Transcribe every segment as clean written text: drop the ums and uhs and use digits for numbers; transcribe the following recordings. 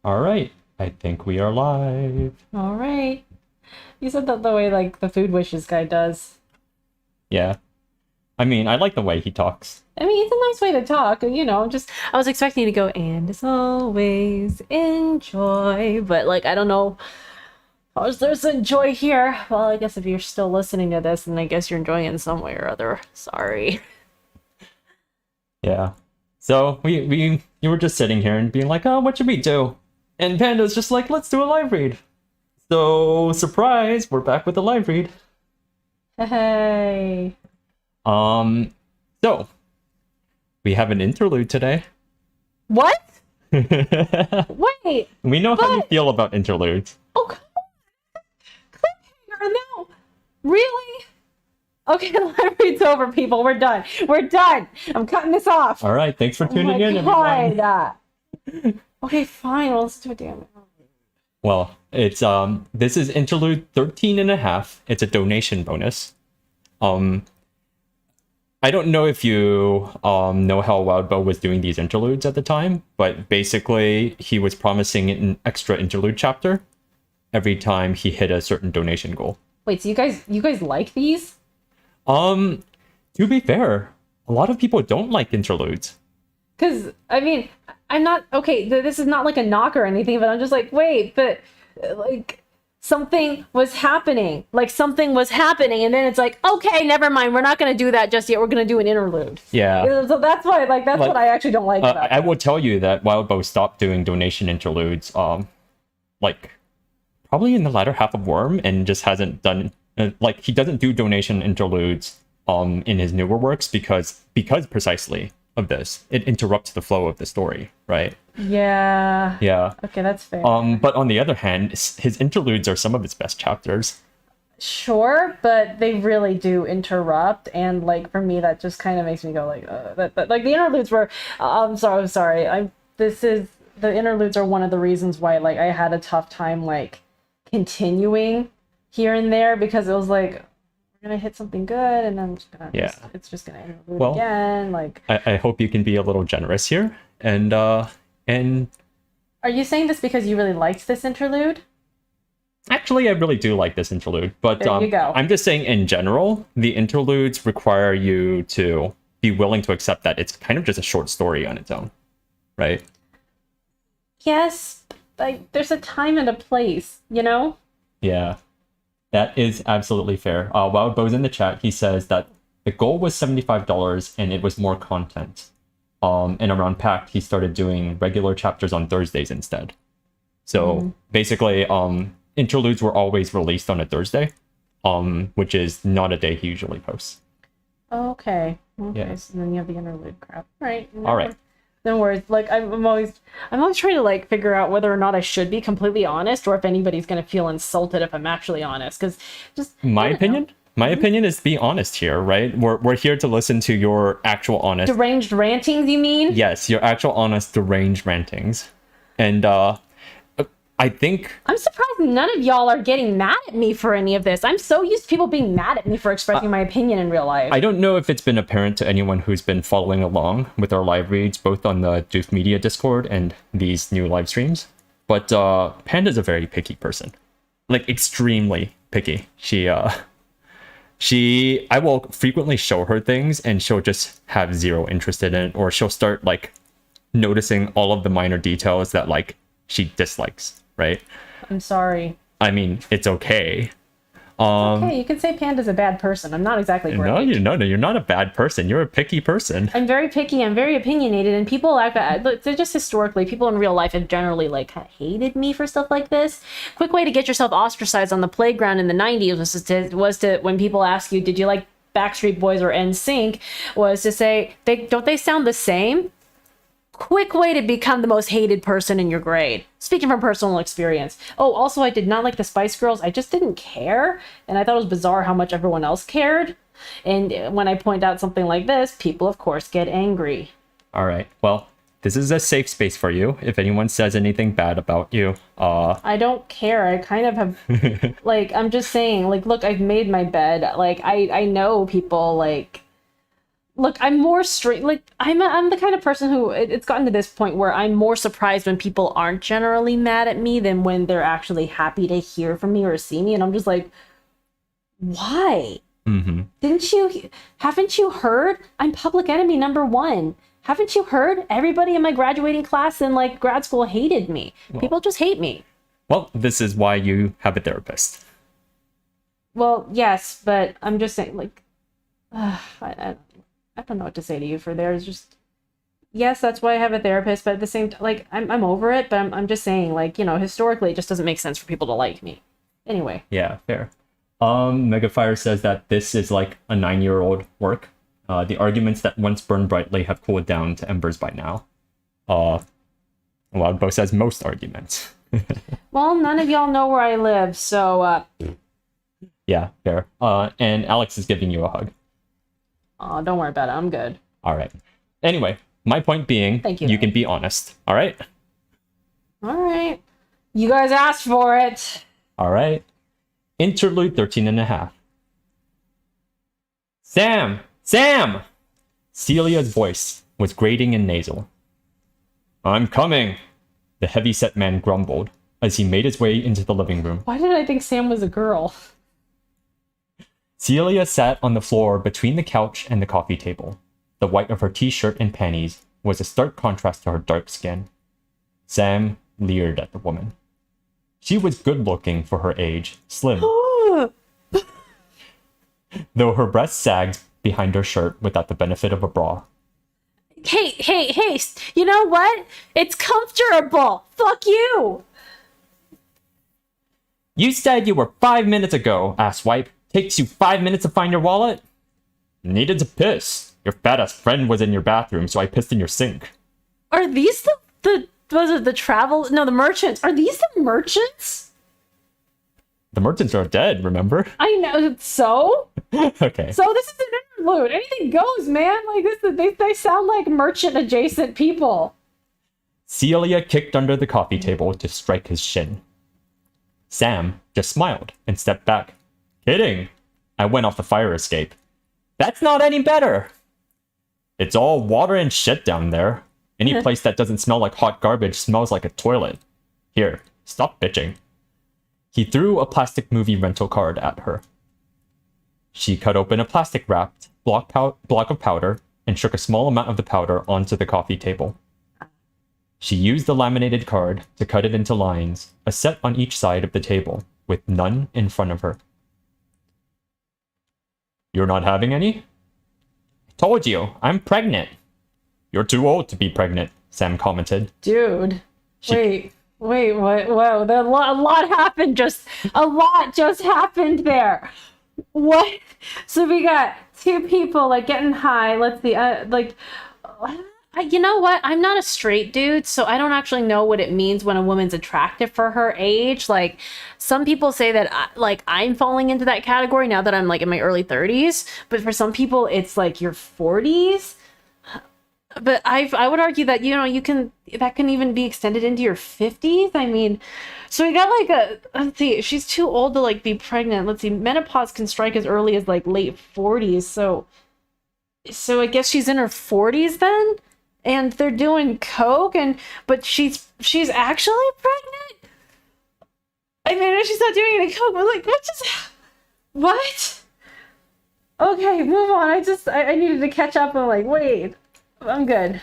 All right, I think we are live. All right. You said that the way like the food wishes guy does. Yeah. I mean, I like the way he talks. I mean, it's a nice way to talk, just I was expecting you to go, and as always, enjoy, but like I don't know. How is there's enjoy here? Well, I guess if you're still listening to this, then I guess you're enjoying it in some way or other. Sorry. Yeah. So you were just sitting here and being like, oh, what should we do? And Panda's just like, let's do a live read. So surprise, we're back with the live read. Hey. So we have an interlude today. What? We Wait. know how you feel about interludes. Oh, come on. Cliffhanger, no. Really? Okay, the live read's over, people. We're done. We're done. I'm cutting this off. All right, thanks for tuning in, everyone. Okay, fine. Well, let's do it, damn it. Well, it's this is interlude 13½. It's a donation bonus. I don't know if you know how Wildbow was doing these interludes at the time, but basically he was promising an extra interlude chapter every time he hit a certain donation goal. Wait, so you guys like these? To be fair, a lot of people don't like interludes. Because, I mean, I'm not, okay, this is not like a knock or anything, but I'm just like, wait, but, like, something was happening. Like, something was happening, and then it's like, okay, never mind, we're not going to do that just yet, we're going to do an interlude. Yeah. So that's why, that's what I actually don't like about I will tell you that Wildbow stopped doing donation interludes, like, probably in the latter half of Worm, and just hasn't done, he doesn't do donation interludes, in his newer works because precisely of this. It interrupts the flow of the story, right? Yeah. Yeah. Okay, that's fair. But on the other hand, his interludes are some of his best chapters. Sure, but they really do interrupt, and like for me, that just kind of makes me go like, that like the interludes were. I'm sorry. The interludes are one of the reasons why like I had a tough time like continuing here and there because it was like we're gonna hit something good, and then it's just gonna interlude again. Like I hope you can be a little generous here, and. Are you saying this because you really liked this interlude? Actually, I really do like this interlude, but there you go. I'm just saying in general, the interludes require you to be willing to accept that it's kind of just a short story on its own, right? Yes, like there's a time and a place, you know? Yeah, that is absolutely fair. Wildbow's in the chat. He says that the goal was $75 and it was more content. And around Pact, he started doing regular chapters on Thursdays instead. So basically, interludes were always released on a Thursday, which is not a day he usually posts. Okay. Yeah. So then you have the interlude crap. Right. All right. No worries. Like I'm always trying to like figure out whether or not I should be completely honest, or if anybody's gonna feel insulted if I'm actually honest. Because just my opinion. My opinion is be honest here, right? We're here to listen to your actual honest... Deranged rantings, you mean? Yes, your actual honest deranged rantings. And I think... I'm surprised none of y'all are getting mad at me for any of this. I'm so used to people being mad at me for expressing my opinion in real life. I don't know if it's been apparent to anyone who's been following along with our live reads, both on the Doof Media Discord and these new live streams, but Panda's a very picky person. Like, extremely picky. I will frequently show her things and she'll just have zero interest in it, or she'll start like noticing all of the minor details that like she dislikes, right? I'm sorry. I mean, it's okay. Okay, you can say Panda's a bad person. I'm not exactly great. No, you're not a bad person. You're a picky person. I'm very picky. I'm very opinionated, and people act. They're just historically, people in real life have generally like hated me for stuff like this. Quick way to get yourself ostracized on the playground in the '90s was to when people ask you, "Did you like Backstreet Boys or NSYNC?" was to say, "Don't they sound the same?" Quick way to become the most hated person in your grade. Speaking from personal experience. Oh, also, I did not like the Spice Girls. I just didn't care. And I thought it was bizarre how much everyone else cared. And when I point out something like this, people, of course, get angry. All right. Well, this is a safe space for you. If anyone says anything bad about you, I don't care. I kind of have... like, I'm just saying, like, look, I've made my bed. Like, I know people, like... look, I'm more straight. Like I'm the kind of person who it's gotten to this point where I'm more surprised when people aren't generally mad at me than when they're actually happy to hear from me or see me, and I'm just like, why? Haven't you heard? I'm public enemy number one. Haven't you heard? Everybody in my graduating class in like grad school hated me. People just hate me. Well, this is why you have a therapist. Well, yes, but I'm just saying, like, I don't know what to say to you for there. It's just, yes, that's why I have a therapist, but at the same time, like, I'm over it, but I'm just saying, like, you know, historically, it just doesn't make sense for people to like me. Anyway. Yeah, fair. Megafire says that this is like a 9-year-old work. The arguments that once burned brightly have cooled down to embers by now. Wildbow says most arguments. Well, none of y'all know where I live, so, Yeah, fair. And Alex is giving you a hug. oh, don't worry about it. I'm good. All right. Anyway, my point being, Thank you. You can be honest. All right? All right. You guys asked for it. All right. Interlude 13½. Sam! Sam! Celia's voice was grating and nasal. I'm coming, the heavy-set man grumbled as he made his way into the living room. Why did I think Sam was a girl? Celia sat on the floor between the couch and the coffee table. The white of her t-shirt and panties was a stark contrast to her dark skin. Sam leered at the woman. She was good-looking for her age, slim, though her breasts sagged behind her shirt without the benefit of a bra. Hey, you know what? It's comfortable. Fuck you. You said you were 5 minutes ago, asswipe. Takes you 5 minutes to find your wallet? Needed to piss. Your fat-ass friend was in your bathroom, so I pissed in your sink. Are these the merchants? Are these the merchants? The merchants are dead, remember? I know, so? Okay. So this is an interlude. Anything goes, man. Like they sound like merchant-adjacent people. Celia kicked under the coffee table to strike his shin. Sam just smiled and stepped back. Kidding. I went off the fire escape. That's not any better. It's all water and shit down there. Any place that doesn't smell like hot garbage smells like a toilet. Here, stop bitching. He threw a plastic movie rental card at her. She cut open a plastic wrapped block of powder and shook a small amount of the powder onto the coffee table. She used the laminated card to cut it into lines, a set on each side of the table, with none in front of her. You're not having any? I told you, I'm pregnant. You're too old to be pregnant, Sam commented. Dude, wait, what? Whoa, a lot happened. A lot just happened there. What? So we got two people like getting high. Let's see, you know what? I'm not a straight dude, so I don't actually know what it means when a woman's attractive for her age. Like, some people say that, I'm falling into that category now that I'm, like, in my early 30s. But for some people, it's, like, your 40s. But I would argue that, you know, that can even be extended into your 50s. I mean, so we got, let's see, she's too old to, like, be pregnant. Let's see, menopause can strike as early as, like, late 40s. So I guess she's in her 40s then? And they're doing coke, but she's actually pregnant. I mean, she's not doing any coke. But like, what? Okay, move on. I needed to catch up. I'm like, wait, I'm good.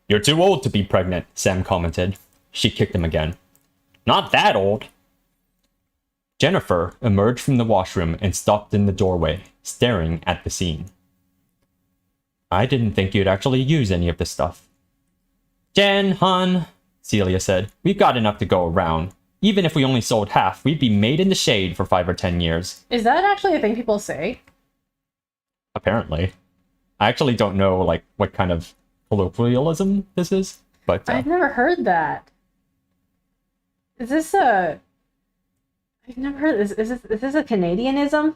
You're too old to be pregnant, Sam commented. She kicked him again. Not that old. Jennifer emerged from the washroom and stopped in the doorway, staring at the scene. I didn't think you'd actually use any of this stuff. Jen, hon, Celia said, we've got enough to go around. Even if we only sold half, we'd be made in the shade for 5 or 10 years. Is that actually a thing people say? Apparently. I actually don't know, like, what kind of colloquialism this is, but... I've never heard that. Is this a... I've never heard this. Is this a Canadianism?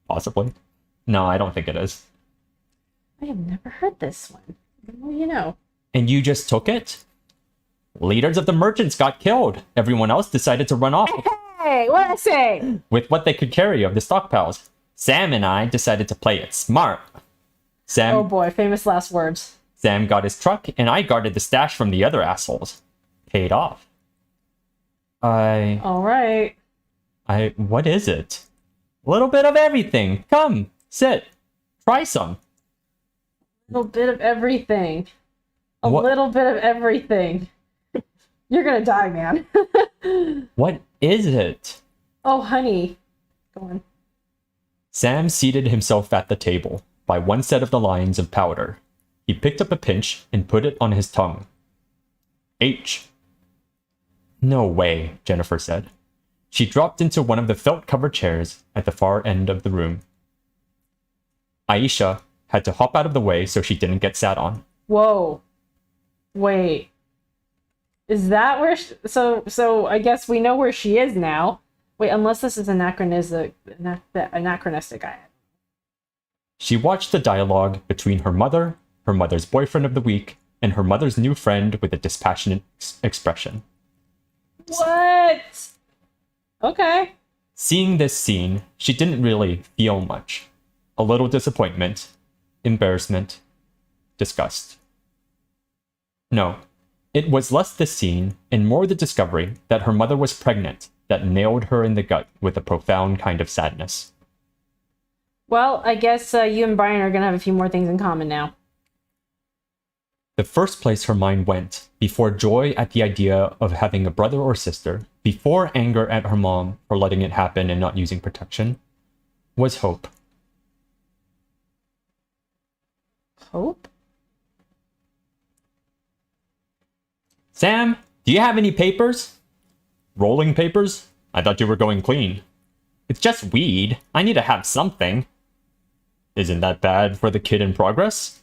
Possibly. No, I don't think it is. I have never heard this one. Well, you know. And you just took it? Leaders of the merchants got killed. Everyone else decided to run off. Hey, what'd I say? With what they could carry of the stockpiles. Sam and I decided to play it smart. Sam, Oh boy, famous last words. Sam got his truck, and I guarded the stash from the other assholes. Paid off. All right. What is it? A little bit of everything. Come, sit. Try some. A little bit of everything. A What? little bit of everything. You're gonna die, man. What is it? Oh, honey. Go on. Sam seated himself at the table by one set of the lines of powder. He picked up a pinch and put it on his tongue. H. No way, Jennifer said. She dropped into one of the felt-covered chairs at the far end of the room. Aisha had to hop out of the way so she didn't get sat on. Whoa. Wait. Is that where... So I guess we know where she is now. Wait, unless this is anachronistic. She watched the dialogue between her mother's boyfriend of the week, and her mother's new friend with a dispassionate expression. What? Okay. Seeing this scene, she didn't really feel much. A little disappointment, embarrassment, disgust. No, it was less the scene and more the discovery that her mother was pregnant that nailed her in the gut with a profound kind of sadness. Well, I guess you and Brian are gonna have a few more things in common now. The first place her mind went, before joy at the idea of having a brother or sister, before anger at her mom for letting it happen and not using protection, was hope. Hope? Sam, do you have any papers? Rolling papers? I thought you were going clean. It's just weed. I need to have something. Isn't that bad for the kid in progress?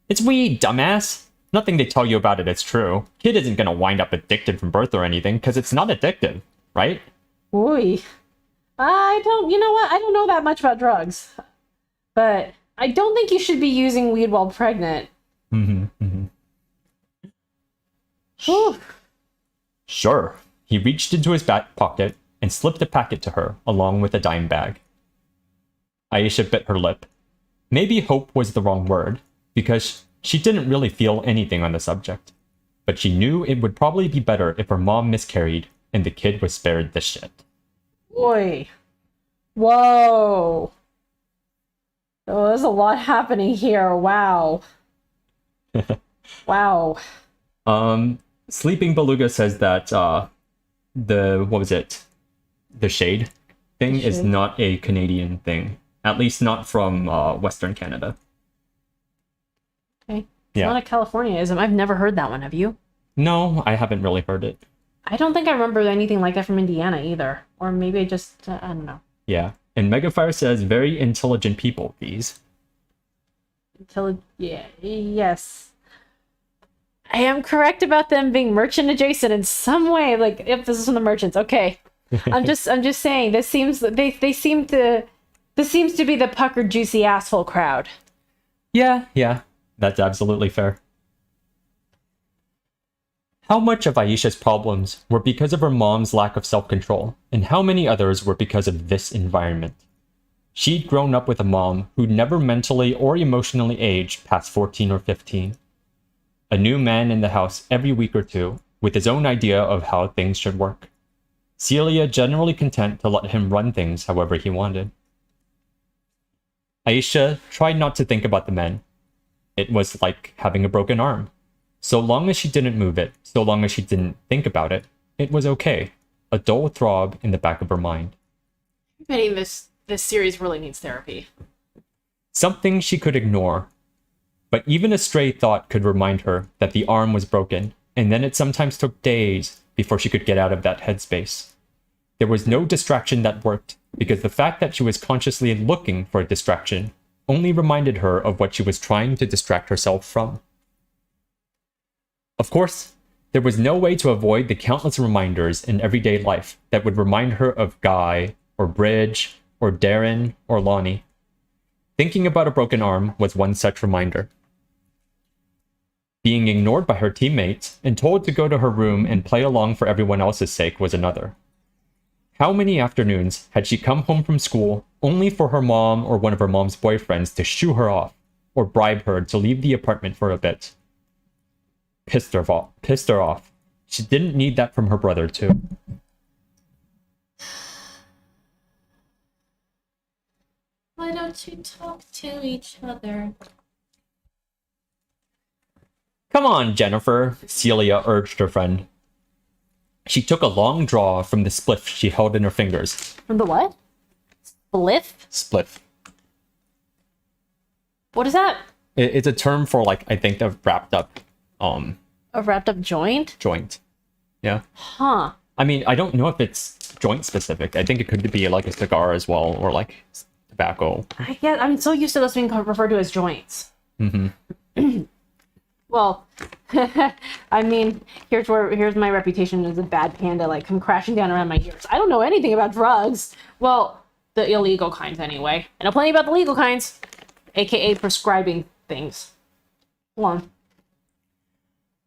It's weed, dumbass. Nothing they tell you about it is true. Kid isn't gonna wind up addicted from birth or anything, because it's not addictive, right? Oy. You know what? I don't know that much about drugs. But I don't think you should be using weed while pregnant. Whew. Sure. He reached into his back pocket and slipped a packet to her, along with a dime bag. Aisha bit her lip. Maybe hope was the wrong word, because she didn't really feel anything on the subject. But she knew it would probably be better if her mom miscarried and the kid was spared this shit. Boy. Whoa. Oh, there's a lot happening here. Wow. Wow. Sleeping Beluga says that the shade thing is not a Canadian thing. At least not from Western Canada. Okay. It's not a Californiaism. I've never heard that one. Have you? No, I haven't really heard it. I don't think I remember anything like that from Indiana either. Or maybe I just, I don't know. Yeah. And Megafire says very intelligent people, these. Yeah, yes. I am correct about them being merchant adjacent in some way. Like, if this is from the merchants, okay. I'm just saying. This seems this seems to be the puckered, juicy asshole crowd. Yeah, that's absolutely fair. How much of Aisha's problems were because of her mom's lack of self-control, and how many others were because of this environment? She'd grown up with a mom who'd never mentally or emotionally aged past 14 or 15. A new man in the house every week or two, with his own idea of how things should work. Celia generally content to let him run things however he wanted. Aisha tried not to think about the men. It was like having a broken arm. So long as she didn't move it, so long as she didn't think about it, it was okay. A dull throb in the back of her mind. I mean, this series really needs therapy. Something she could ignore. But even a stray thought could remind her that the arm was broken, and then it sometimes took days before she could get out of that headspace. There was no distraction that worked, because the fact that she was consciously looking for a distraction only reminded her of what she was trying to distract herself from. Of course, there was no way to avoid the countless reminders in everyday life that would remind her of Guy, or Bridge, or Darren, or Lonnie. Thinking about a broken arm was one such reminder. Being ignored by her teammates and told to go to her room and play along for everyone else's sake was another. How many afternoons had she come home from school only for her mom or one of her mom's boyfriends to shoo her off, or bribe her to leave the apartment for a bit. Pissed her off. Pissed her off. She didn't need that from her brother, too. Why don't you talk to each other? Come on, Jennifer, Celia urged her friend. She took a long draw from the spliff she held in her fingers. From the what? Spliff? Spliff. What is that? It's a term for, like, I think the wrapped up, A wrapped up joint? joint. Yeah. Huh. I mean, I don't know if it's joint specific. I think it could be like a cigar as well, or like tobacco. I'm so used to those being referred to as joints. Mm-hmm. Well, I mean, here's my reputation as a bad panda, like come crashing down around my ears. I don't know anything about drugs. Well, the illegal kinds anyway. I know plenty about the legal kinds, aka prescribing things. Hold on.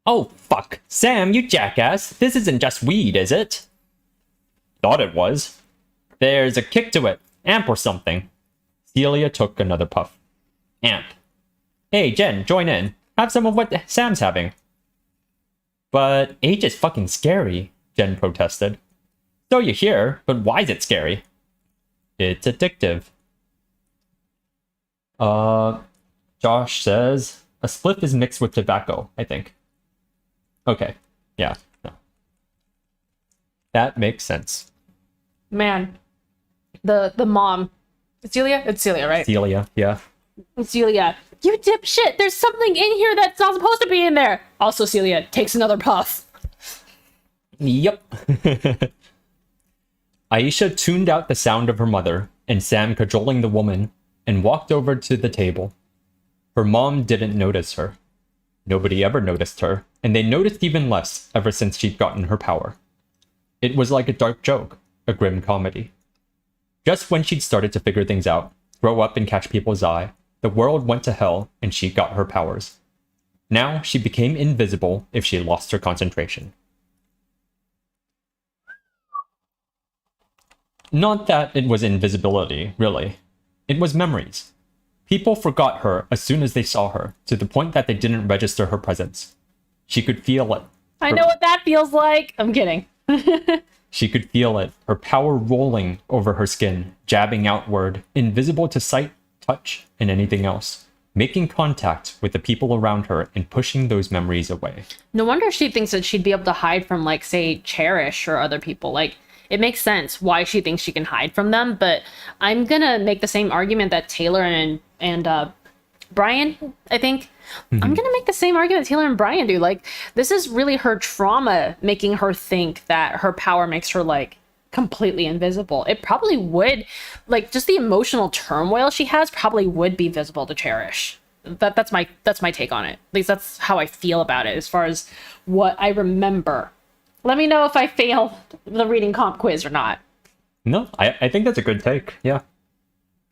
Oh, fuck. Sam, you jackass. This isn't just weed, is it? Thought it was. There's a kick to it. Amp or something. Celia took another puff. Amp. Hey, Jen, join in. Have some of what Sam's having. But H is fucking scary, Jen protested. So you hear, but why is it scary? It's addictive. Josh says, a spliff is mixed with tobacco, I think. Okay, yeah. No. That makes sense. Man, the mom. Celia? It's Celia, right? Celia, yeah. Celia, you dipshit! There's something in here that's not supposed to be in there! Also, Celia takes another puff. Yep. Aisha tuned out the sound of her mother and Sam cajoling the woman and walked over to the table. Her mom didn't notice her. Nobody ever noticed her, and they noticed even less ever since she'd gotten her power. It was like a dark joke, a grim comedy. Just when she'd started to figure things out, grow up and catch people's eye, the world went to hell and she got her powers. Now she became invisible if she lost her concentration. Not that it was invisibility, really. It was memories. People forgot her as soon as they saw her, to the point that they didn't register her presence. She could feel it. I know what that feels like. I'm kidding. She could feel it, her power rolling over her skin, jabbing outward, invisible to sight, touch, and anything else, making contact with the people around her and pushing those memories away. No wonder she thinks that she'd be able to hide from, like, say, Cherish or other people. Like, it makes sense why she thinks she can hide from them, but I'm gonna make the same argument that Taylor and Brian, I think. Mm-hmm. I'm gonna make the same argument Taylor and Brian do. Like, this is really her trauma making her think that her power makes her, like, completely invisible. It probably would, like, just the emotional turmoil she has probably would be visible to Cherish. That's my take on it. At least that's how I feel about it as far as what I remember. Let me know if I failed the reading comp quiz or not. No, I think that's a good take. Yeah.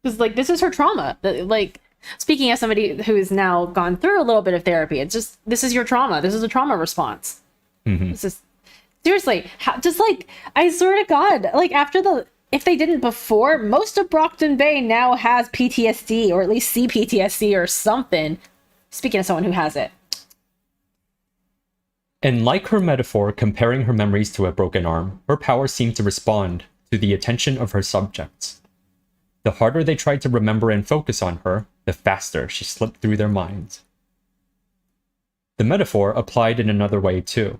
Because, like, this is her trauma. Like, speaking as somebody who has now gone through a little bit of therapy, it's just, this is your trauma. This is a trauma response. Mm-hmm. This is, seriously, just, like, I swear to God, like, if they didn't before, most of Brockton Bay now has PTSD, or at least CPTSD or something. Speaking of someone who has it. And like her metaphor comparing her memories to a broken arm, her power seemed to respond to the attention of her subjects. The harder they tried to remember and focus on her, the faster she slipped through their minds. The metaphor applied in another way too.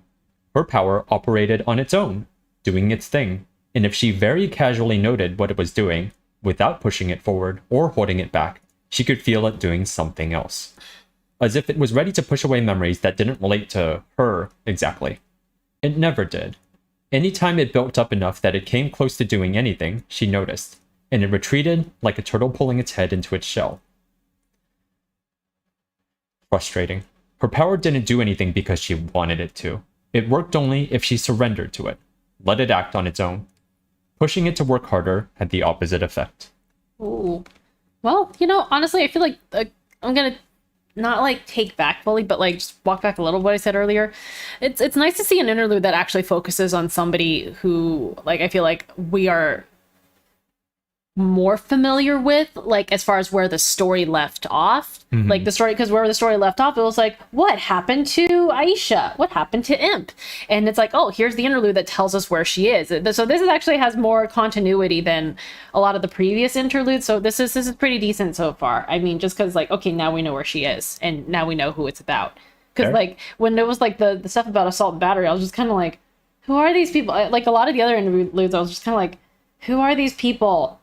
Her power operated on its own, doing its thing, and if she very casually noted what it was doing, without pushing it forward or holding it back, she could feel it doing something else. As if it was ready to push away memories that didn't relate to her exactly. It never did. Anytime it built up enough that it came close to doing anything, she noticed, and it retreated like a turtle pulling its head into its shell. Frustrating. Her power didn't do anything because she wanted it to. It worked only if she surrendered to it, let it act on its own. Pushing it to work harder had the opposite effect. Ooh. Well, you know, honestly, I feel like I'm gonna not, like, take back fully, but, like, just walk back a little what I said earlier. It's nice to see an interlude that actually focuses on somebody who, like, I feel like we are more familiar with, like as far as where the story left off. Like the story, because where the story left off, it was like, what happened to Aisha? What happened to Imp? And it's like, oh, here's the interlude that tells us where she is. So this is actually has more continuity than a lot of the previous interludes. So this is pretty decent so far. I mean, just because like, okay, now we know where she is, and now we know who it's about. Because like when it was like the stuff about assault and battery, I was just kind of like, who are these people? Like a lot of the other interludes, I was just kind of like, who are these people?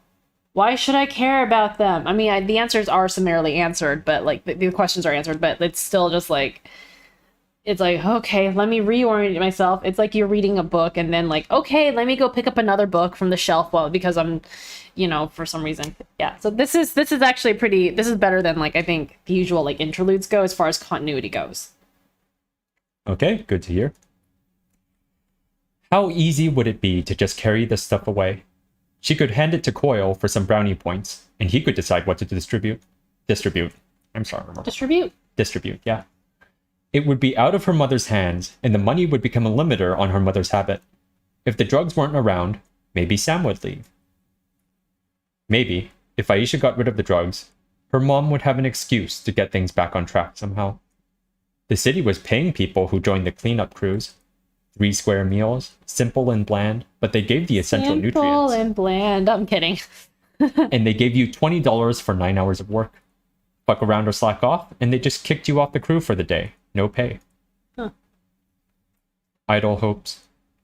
Why should I care about them? I mean, the answers are summarily answered, but like the questions are answered, but it's still just like, it's like, okay, let me reorient myself. It's like you're reading a book and then like, okay, let me go pick up another book from the shelf because I'm, for some reason. Yeah. So this is actually this is better than like, I think the usual like interludes go as far as continuity goes. Okay, good to hear. How easy would it be to just carry this stuff away? She could hand it to Coil for some brownie points, and he could decide what to distribute. I'm sorry. Distribute, yeah. It would be out of her mother's hands, and the money would become a limiter on her mother's habit. If the drugs weren't around, maybe Sam would leave. Maybe, if Aisha got rid of the drugs, her mom would have an excuse to get things back on track somehow. The city was paying people who joined the cleanup crews. 3 square meals, simple and bland, but they gave the essential nutrients. Simple and bland. I'm kidding. And they gave you $20 for 9 hours of work. Fuck around or slack off, and they just kicked you off the crew for the day. No pay. Huh. Idle hopes.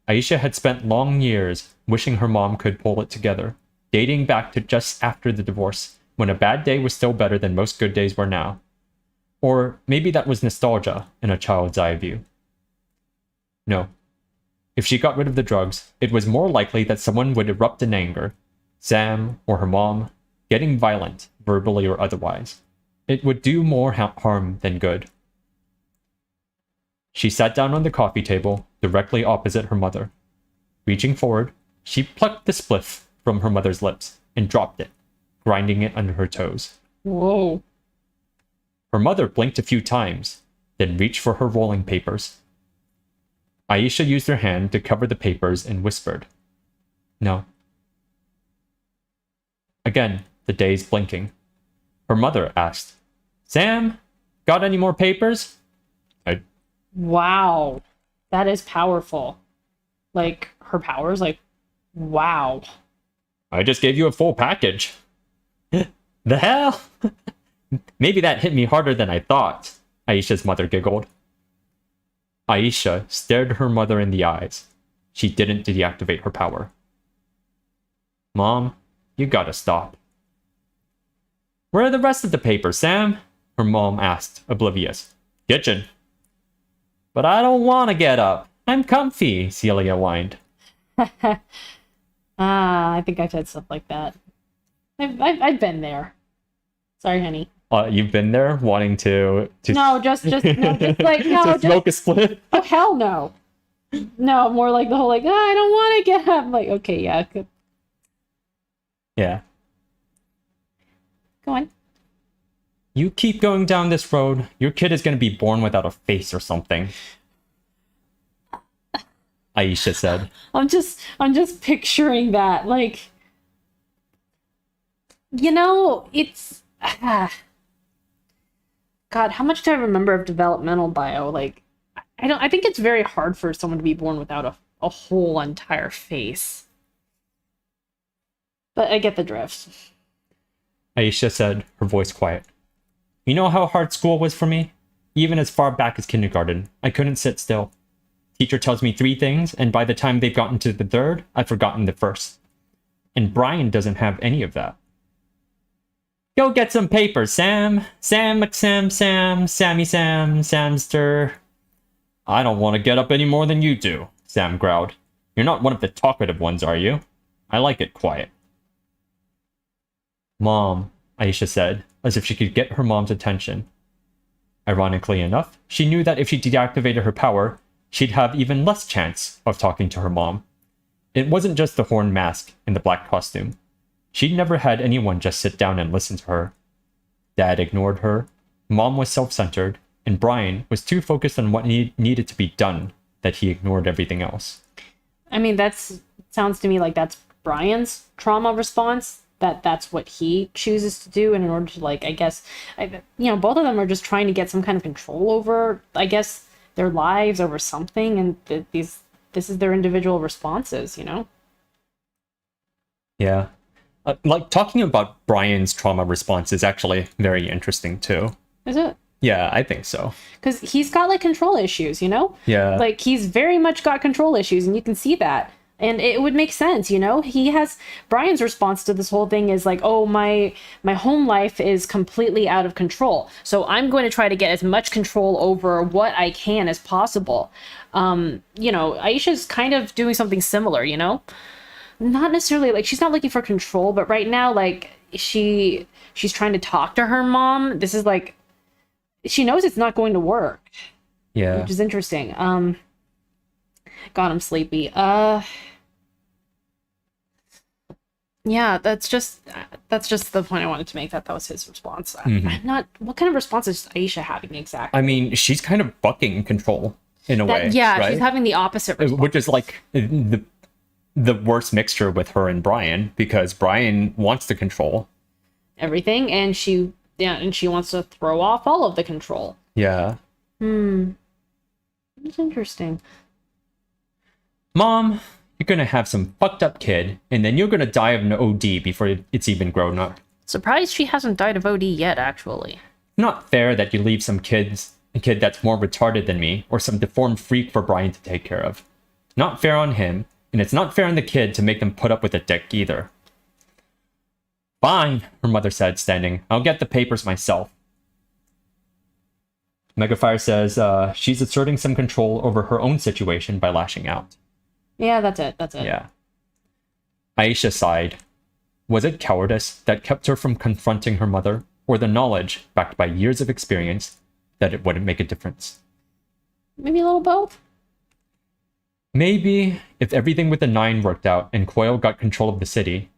Aisha had spent long years wishing her mom could pull it together, dating back to just after the divorce, when a bad day was still better than most good days were now. Or maybe that was nostalgia in a child's eye view. No. If she got rid of the drugs, it was more likely that someone would erupt in anger, Sam or her mom, getting violent, verbally or otherwise. It would do more harm than good. She sat down on the coffee table, directly opposite her mother. Reaching forward, she plucked the spliff from her mother's lips and dropped it, grinding it under her toes. Whoa. Her mother blinked a few times, then reached for her rolling papers. Aisha used her hand to cover the papers and whispered, "No." Again, the days blinking. Her mother asked, "Sam, got any more papers?" Wow. That is powerful. Like, her powers, like, wow. "I just gave you a full package." "The hell?" "Maybe that hit me harder than I thought," Aisha's mother giggled. Aisha stared her mother in the eyes. She didn't deactivate her power. "Mom, you gotta stop." "Where are the rest of the papers, Sam?" her mom asked, oblivious. "Kitchen." "But I don't want to get up. I'm comfy," Celia whined. I think I've had stuff like that. I've been there. Sorry, honey. You've been there wanting to No, just like no, to smoke a split? Oh hell no. No, more like the whole like, oh, I don't want to get up. I'm like, okay, yeah, good. Yeah. Go on. "You keep going down this road, your kid is going to be born without a face or something," Aisha said. I'm just picturing that. Like, it's God, how much do I remember of developmental bio? Like, I think it's very hard for someone to be born without a whole entire face. But I get the drift. Aisha said, her voice quiet. "You know how hard school was for me? Even as far back as kindergarten, I couldn't sit still. Teacher tells me 3 things, and by the time they've gotten to the 3rd, I've forgotten the first. And Brian doesn't have any of that." "Go get some paper, Sam. Sam, Sammy Sam, Samster." "I don't want to get up any more than you do," Sam growled. "You're not one of the talkative ones, are you? I like it quiet." "Mom," Aisha said, as if she could get her mom's attention. Ironically enough, she knew that if she deactivated her power, she'd have even less chance of talking to her mom. It wasn't just the horn mask and the black costume. She'd never had anyone just sit down and listen to her. Dad ignored her, Mom was self-centered, and Brian was too focused on what needed to be done that he ignored everything else. I mean, sounds to me like that's Brian's trauma response. that's what he chooses to do, and in order to like, I guess, both of them are just trying to get some kind of control over, I guess, their lives, over something, and this is their individual responses, Yeah. Like, talking about Brian's trauma response is actually very interesting, too. Is it? Yeah, I think so. Because he's got, like, control issues, Yeah. Like, he's very much got control issues, and you can see that. And it would make sense, He has... Brian's response to this whole thing is like, oh, my home life is completely out of control. So I'm going to try to get as much control over what I can as possible. Aisha's kind of doing something similar, Not necessarily, like, she's not looking for control, but right now, like, she's trying to talk to her mom. This is, like... She knows it's not going to work. Yeah. Which is interesting. God, I'm sleepy. Yeah, that's just the point I wanted to make. That was his response. I'm not... What kind of response is Aisha having exactly? I mean, she's kind of bucking control in a way. Yeah, right? She's having the opposite response. Which is like the worst mixture with her and Brian, because Brian wants to control everything, and she wants to throw off all of the control. Yeah. It's interesting. Mom, you're gonna have some fucked up kid, and then you're gonna die of an OD before it's even grown up. Surprised she hasn't died of OD yet, actually. Not fair that you leave a kid that's more retarded than me, or some deformed freak for Brian to take care of. Not fair on him, and it's not fair on the kid to make them put up with a dick either. Fine, her mother said, standing. I'll get the papers myself. Megafire says she's asserting some control over her own situation by lashing out. Yeah, that's it. Yeah. Aisha sighed. Was it cowardice that kept her from confronting her mother, or the knowledge, backed by years of experience, that it wouldn't make a difference? Maybe a little both? Maybe, if everything with the 9 worked out and Coyle got control of the city,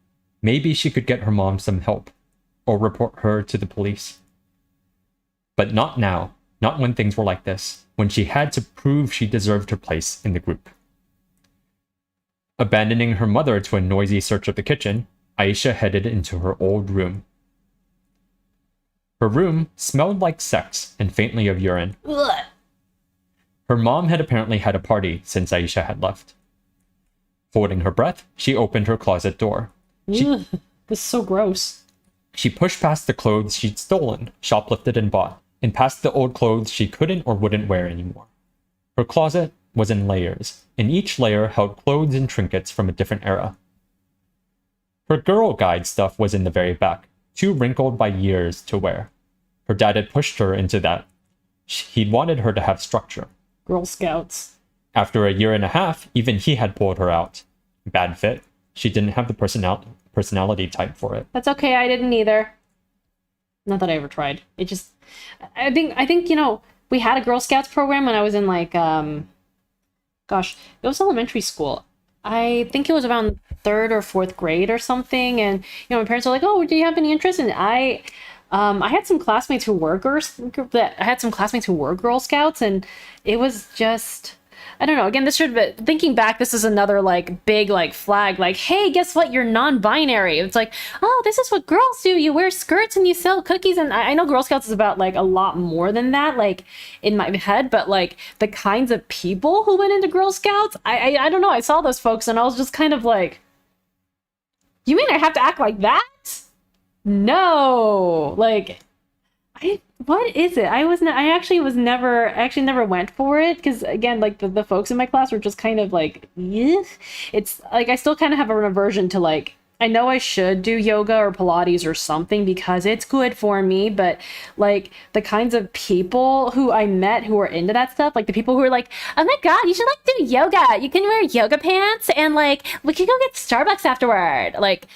maybe she could get her mom some help, or report her to the police. But not now, not when things were like this, when she had to prove she deserved her place in the group. Abandoning her mother to a noisy search of the kitchen, Aisha headed into her old room. Her room smelled like sex and faintly of urine. Ugh. Her mom had apparently had a party since Aisha had left. Holding her breath, she opened her closet door. Ugh, this is so gross. She pushed past the clothes she'd stolen, shoplifted, and bought, and past the old clothes she couldn't or wouldn't wear anymore. Her closet was in layers, and each layer held clothes and trinkets from a different era. Her Girl Guide stuff was in the very back, too wrinkled by years to wear. Her dad had pushed her into that. He'd wanted her to have structure. Girl Scouts. After a year and a half, even he had pulled her out. Bad fit. She didn't have the personality type for it. That's okay, I didn't either. Not that I ever tried. It just... I think, we had a Girl Scouts program when I was in, like, gosh, it was elementary school. I think it was around 3rd or 4th grade or something, and my parents were like, "Oh, do you have any interest?" And I had some classmates who were Girl Scouts, and it was just, I don't know. Again, this should be, thinking back, this is another like big like flag, like, hey, guess what? You're non-binary. It's like, oh, this is what girls do. You wear skirts and you sell cookies. And I know Girl Scouts is about like a lot more than that, like in my head, but like the kinds of people who went into Girl Scouts, I don't know. I saw those folks and I was just kind of like, you mean I have to act like that? No, like, what is it? I actually never went for it, because again, like the folks in my class were just kind of like, yeah. It's like I still kind of have an aversion to, like, I know I should do yoga or Pilates or something because it's good for me, but like the kinds of people who I met who are into that stuff, like the people who are like, oh my god, you should like do yoga. You can wear yoga pants and like we can go get Starbucks afterward. Like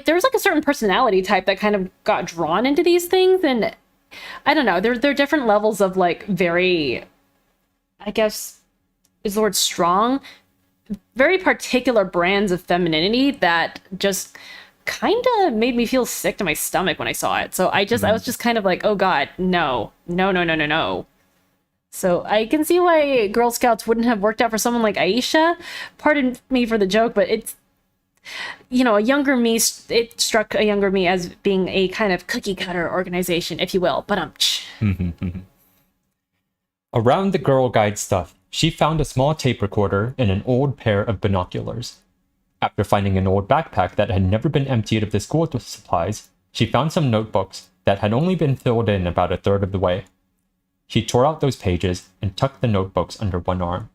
there's like a certain personality type that kind of got drawn into these things, and I don't know, they're different levels of like very, I guess is the word strong, very particular brands of femininity that just kind of made me feel sick to my stomach when I saw it. So I was just kind of like, oh god, no. So I can see why Girl Scouts wouldn't have worked out for someone like Aisha. Pardon me for the joke, but a younger me, it struck a younger me as being a kind of cookie cutter organization, if you will. But Around the Girl Guide stuff, she found a small tape recorder and an old pair of binoculars. After finding an old backpack that had never been emptied of the school supplies, she found some notebooks that had only been filled in about a third of the way. She tore out those pages and tucked the notebooks under one arm.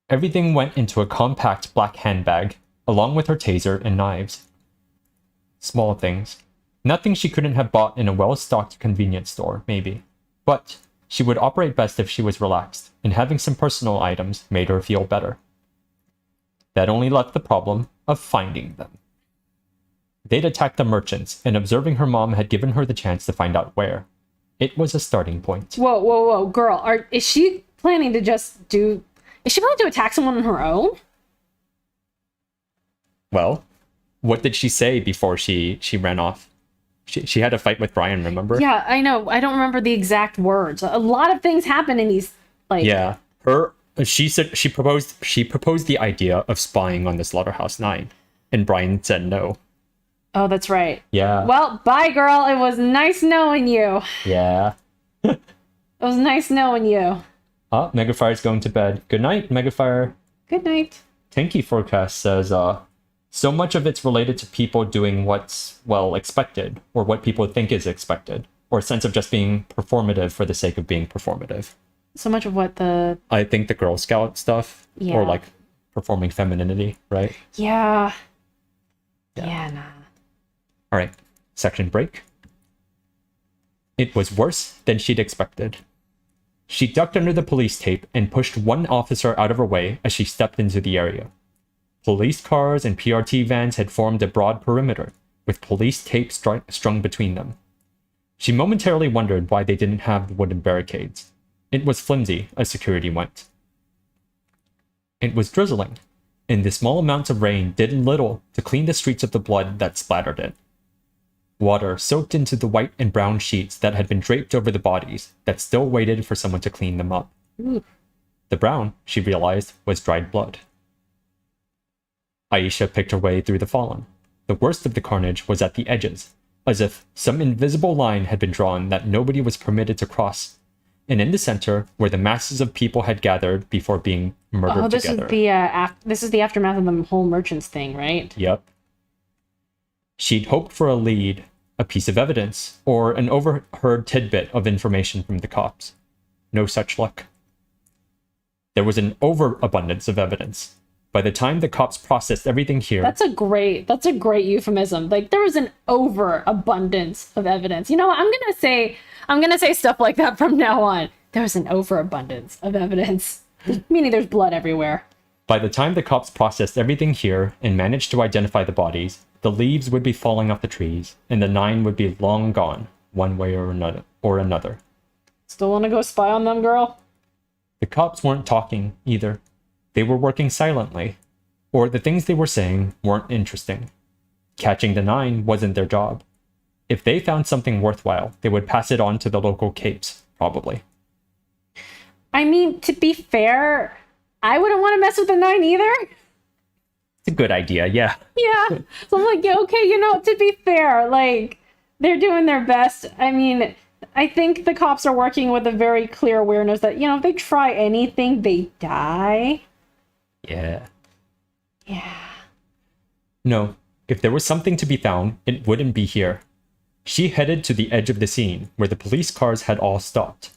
Everything went into a compact black handbag, along with her taser and knives. Small things. Nothing she couldn't have bought in a well-stocked convenience store, maybe. But she would operate best if she was relaxed, and having some personal items made her feel better. That only left the problem of finding them. They'd attacked the merchants, and observing her mom had given her the chance to find out where. It was a starting point. whoa, girl, is she planning to attack someone on her own? Well, what did she say before she ran off? She had a fight with Brian, remember? Yeah, I know. I don't remember the exact words. A lot of things happen in these, Yeah. She said she proposed the idea of spying on the Slaughterhouse-9, and Brian said no. Oh, that's right. Yeah. Well, bye, girl. It was nice knowing you. Yeah. It was nice knowing you. Oh, Megafire's going to bed. Good night, Megafire. Good night. Tanky Forecast says, so much of it's related to people doing what's, expected, or what people think is expected, or a sense of just being performative for the sake of being performative. So much of what I think the Girl Scout stuff, or performing femininity, right? Yeah. Yeah, nah. All right, section break. It was worse than she'd expected. She ducked under the police tape and pushed one officer out of her way as she stepped into the area. Police cars and PRT vans had formed a broad perimeter, with police tape strung between them. She momentarily wondered why they didn't have the wooden barricades. It was flimsy, as security went. It was drizzling, and the small amounts of rain did little to clean the streets of the blood that splattered it. Water soaked into the white and brown sheets that had been draped over the bodies that still waited for someone to clean them up. Ooh. The brown, she realized, was dried blood. Aisha picked her way through the fallen. The worst of the carnage was at the edges, as if some invisible line had been drawn that nobody was permitted to cross. And in the center, where the masses of people had gathered before being murdered together. This is the aftermath of the whole merchants thing, right? Yep. She'd hoped for a lead, a piece of evidence, or an overheard tidbit of information from the cops. No such luck. There was an overabundance of evidence. By the time the cops processed everything here... That's a great euphemism. There was an overabundance of evidence. You know what? I'm gonna say stuff like that from now on. There was an overabundance of evidence. Meaning there's blood everywhere. By the time the cops processed everything here and managed to identify the bodies, the leaves would be falling off the trees, and the 9 would be long gone, one way or another. Still want to go spy on them, girl? The cops weren't talking, either. They were working silently, or the things they were saying weren't interesting. Catching the 9 wasn't their job. If they found something worthwhile, they would pass it on to the local capes, probably. I mean, to be fair, I wouldn't want to mess with the 9 either. It's a good idea, yeah. Yeah. So I'm like, yeah, okay, to be fair, they're doing their best. I mean, I think the cops are working with a very clear awareness that, if they try anything, they die. Yeah. Yeah. No, if there was something to be found, it wouldn't be here. She headed to the edge of the scene, where the police cars had all stopped.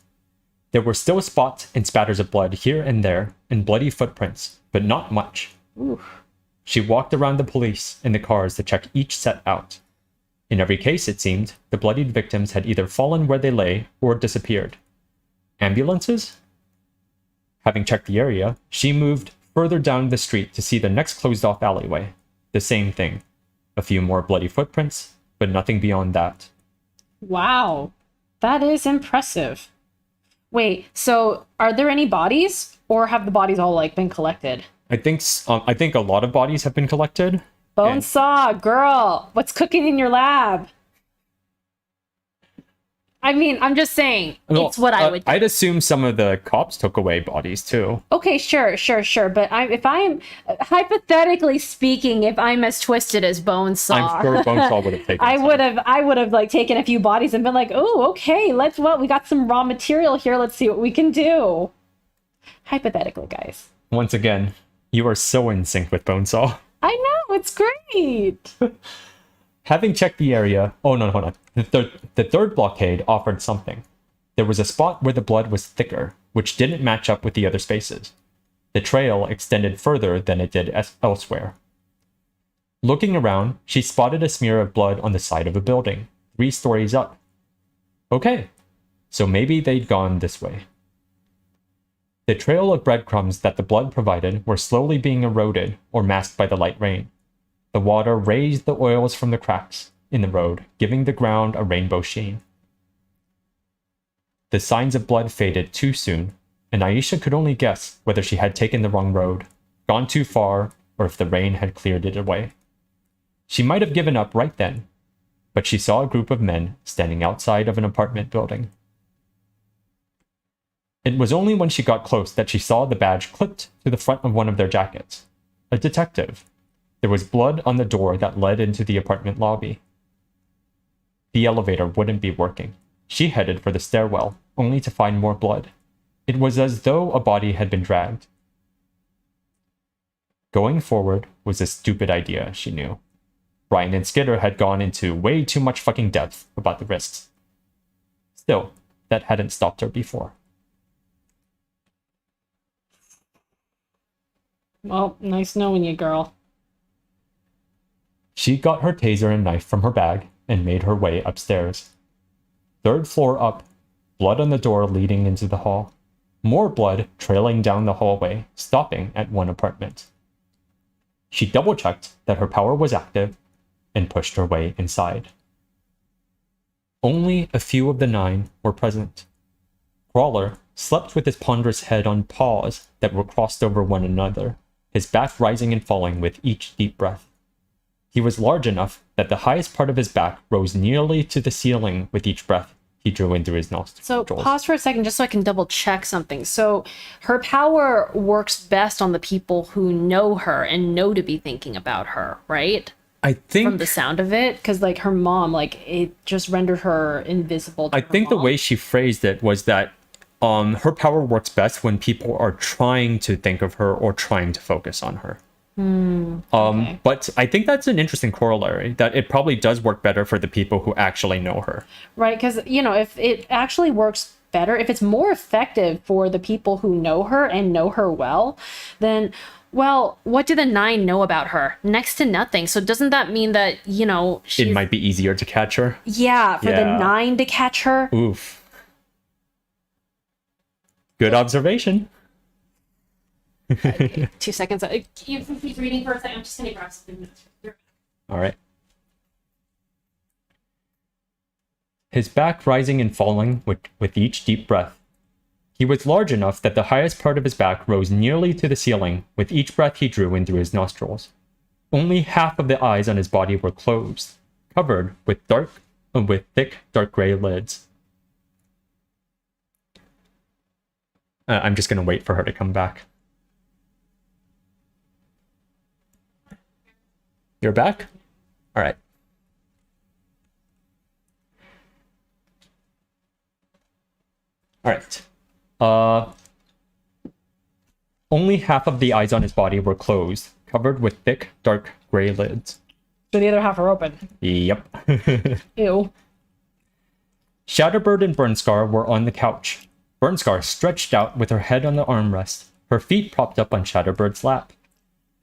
There were still spots and spatters of blood here and there, and bloody footprints, but not much. Oof. She walked around the police and the cars to check each set out. In every case, it seemed, the bloodied victims had either fallen where they lay or disappeared. Ambulances? Having checked the area, she moved further down the street to see the next closed-off alleyway. The same thing. A few more bloody footprints, but nothing beyond that. Wow. That is impressive. Wait, so are there any bodies? Or have the bodies all, been collected? I think a lot of bodies have been collected. Bonesaw, girl, what's cooking in your lab? I mean, I'm just saying, it's what I would do. I'd assume some of the cops took away bodies too. Okay, sure. But if I'm hypothetically speaking, if I'm as twisted as Bonesaw, I'm sure Bonesaw would have taken. I would have like taken a few bodies and been like, oh, okay, we got some raw material here. Let's see what we can do. Hypothetically, guys. Once again, you are so in sync with Bonesaw. I know, it's great. Having checked the area, hold on. The third blockade offered something. There was a spot where the blood was thicker, which didn't match up with the other spaces. The trail extended further than it did elsewhere. Looking around, she spotted a smear of blood on the side of a building, 3 stories up. Okay, so maybe they'd gone this way. The trail of breadcrumbs that the blood provided were slowly being eroded or masked by the light rain. The water raised the oils from the cracks in the road, giving the ground a rainbow sheen. The signs of blood faded too soon, and Aisha could only guess whether she had taken the wrong road, gone too far, or if the rain had cleared it away. She might have given up right then, but she saw a group of men standing outside of an apartment building. It was only when she got close that she saw the badge clipped to the front of one of their jackets. A detective. There was blood on the door that led into the apartment lobby. The elevator wouldn't be working. She headed for the stairwell, only to find more blood. It was as though a body had been dragged. Going forward was a stupid idea, she knew. Brian and Skidder had gone into way too much fucking depth about the risks. Still, that hadn't stopped her before. Well, nice knowing you, girl. She got her taser and knife from her bag and made her way upstairs. 3rd floor up, blood on the door leading into the hall. More blood trailing down the hallway, stopping at one apartment. She double-checked that her power was active and pushed her way inside. Only a few of the 9 were present. Crawler slept with his ponderous head on paws that were crossed over one another, his back rising and falling with each deep breath. He was large enough that the highest part of his back rose nearly to the ceiling with each breath he drew in through his nostrils. So pause for a second just so I can double check something. So her power works best on the people who know her and know to be thinking about her, right? I think from the sound of it, because like her mom, like it just rendered her invisible to I her think mom. the way she phrased it was that her power works best when people are trying to think of her or trying to focus on her. Okay. But I think that's an interesting corollary, that it probably does work better for the people who actually know her. Right, because, you know, if it actually works better, if it's more effective for the people who know her and know her well, then, well, what do the 9 know about her? Next to nothing. So doesn't that mean that, you know, It might be easier to catch her. Yeah, for the 9 to catch her. Oof. Good observation. 2 seconds. You keep reading for a second. I'm just going to grab something. All right. His back rising and falling with each deep breath. He was large enough that the highest part of his back rose nearly to the ceiling with each breath he drew in through his nostrils. Only half of the eyes on his body were closed, covered with thick, dark gray lids. I'm just going to wait for her to come back. You're back? All right. All right. Only half of the eyes on his body were closed, covered with thick, dark gray lids. So the other half are open. Yep. Ew. Shatterbird and Burnscar were on the couch. Burnscar stretched out with her head on the armrest, her feet propped up on Shatterbird's lap.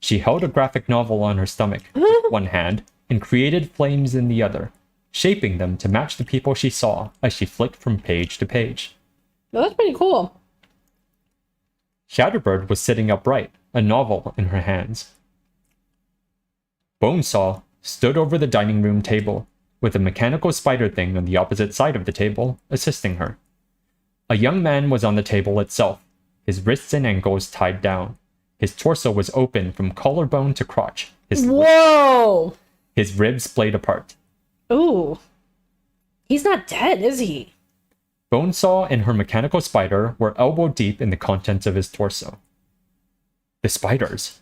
She held a graphic novel on her stomach with one hand and created flames in the other, shaping them to match the people she saw as she flicked from page to page. Well, that's pretty cool. Shatterbird was sitting upright, a novel in her hands. Bonesaw stood over the dining room table, with a mechanical spider thing on the opposite side of the table, assisting her. A young man was on the table itself, his wrists and ankles tied down. His torso was open from collarbone to crotch. Whoa! His ribs splayed apart. Ooh. He's not dead, is he? Bonesaw and her mechanical spider were elbow deep in the contents of his torso. The spiders.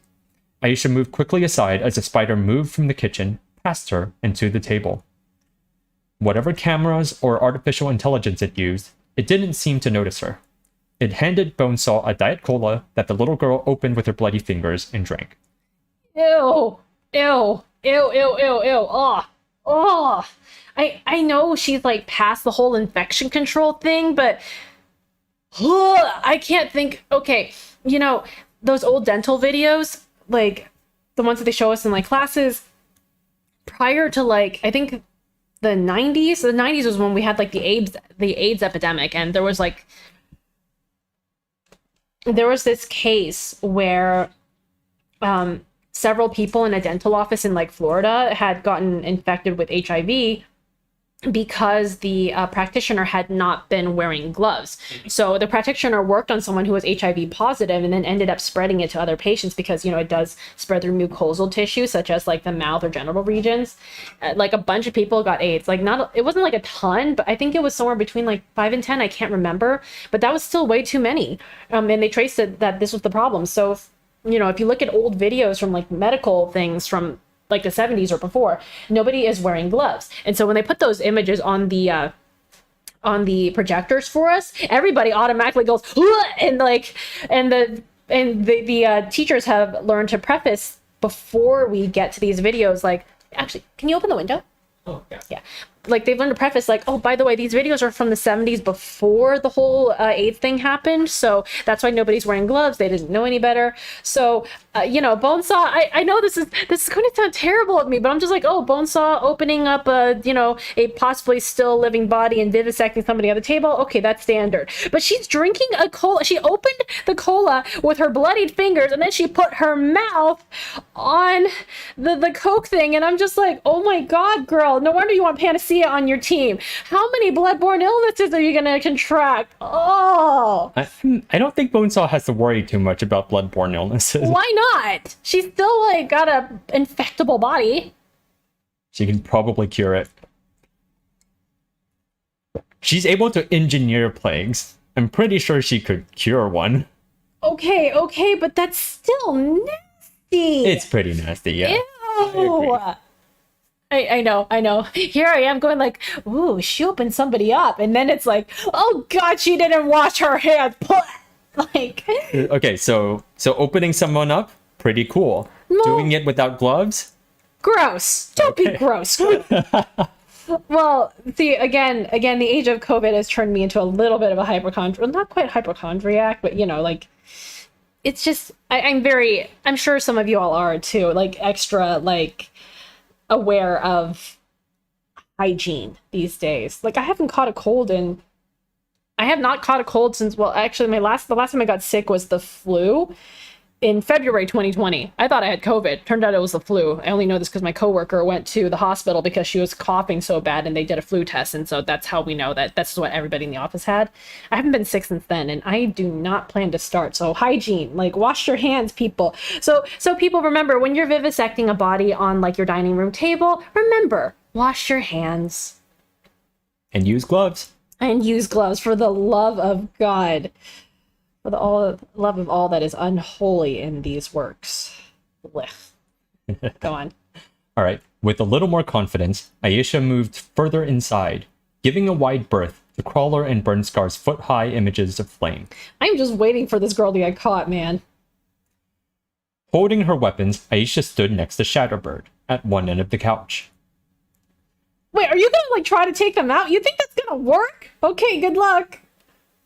Aisha moved quickly aside as the spider moved from the kitchen, past her, and to the table. Whatever cameras or artificial intelligence it used, it didn't seem to notice her. It handed Bonesaw a Diet Cola that the little girl opened with her bloody fingers and drank. Ew. Ew. Ew, ew, ew, ew. Oh. Oh. I know she's like past the whole infection control thing, but I can't think. Okay, you know, those old dental videos, like the ones that they show us in like classes prior to like, I think the 90s. The 90s was when we had like the AIDS epidemic, and there was this case where several people in a dental office in like Florida had gotten infected with HIV because the practitioner had not been wearing gloves. So the practitioner worked on someone who was HIV positive and then ended up spreading it to other patients because, you know, it does spread through mucosal tissue, such as like the mouth or genital regions. Like a bunch of people got AIDS. Like it wasn't like a ton, but I think it was somewhere between like 5 and 10. I can't remember, but that was still way too many. And they traced it that this was the problem. So, if you look at old videos from like medical things from like the 70s or before, nobody is wearing gloves. And so when they put those images on the projectors for us, everybody automatically goes, and the teachers have learned to preface before we get to these videos, like, actually, can you open the window? Oh, yeah. Yeah. Like they've learned to preface like, oh, by the way, these videos are from the 70s before the whole AIDS thing happened. So that's why nobody's wearing gloves. They didn't know any better. So, Bonesaw, I know this is going to sound terrible of me, but I'm just like, oh, Bonesaw opening up a possibly still living body and vivisecting somebody on the table. Okay, that's standard. But she's drinking a cola. She opened the cola with her bloodied fingers and then she put her mouth on the Coke thing. And I'm just like, oh my God, girl, no wonder you want Panacea on your team. How many bloodborne illnesses are you going to contract? Oh, I don't think Bonesaw has to worry too much about bloodborne illnesses. Why not? She's still like got a infectable body. She can probably cure it. She's able to engineer plagues. I'm pretty sure she could cure one. Okay, but that's still nasty. It's pretty nasty, yeah. Ew. I know. Here I am going like, ooh, she opened somebody up. And then it's like, oh God, she didn't wash her hands. Like, okay, so opening someone up, pretty cool. No. Doing it without gloves? Gross. Don't be gross. Well, see, again, the age of COVID has turned me into a little bit of a hypochondriac. Not quite hypochondriac, but like, it's just, I'm sure some of you all are too, like extra, like, aware of hygiene these days. Like I have not caught a cold since, well, actually the last time I got sick was the flu in February 2020. I thought I had COVID. Turned out it was the flu. I only know this because my coworker went to the hospital because she was coughing so bad and they did a flu test. And so that's how we know that that's what everybody in the office had. I haven't been sick since then and I do not plan to start. So hygiene, like wash your hands, people. So people, remember when you're vivisecting a body on like your dining room table, remember, wash your hands. And use gloves. And use gloves for the love of God. For the love of all that is unholy in these works. Blech. Go on. All right. With a little more confidence, Aisha moved further inside, giving a wide berth to Crawler and Burnscar's foot-high images of flame. I'm just waiting for this girl to get caught, man. Holding her weapons, Aisha stood next to Shatterbird at one end of the couch. Wait, are you gonna try to take them out? You think that's gonna work? Okay, good luck.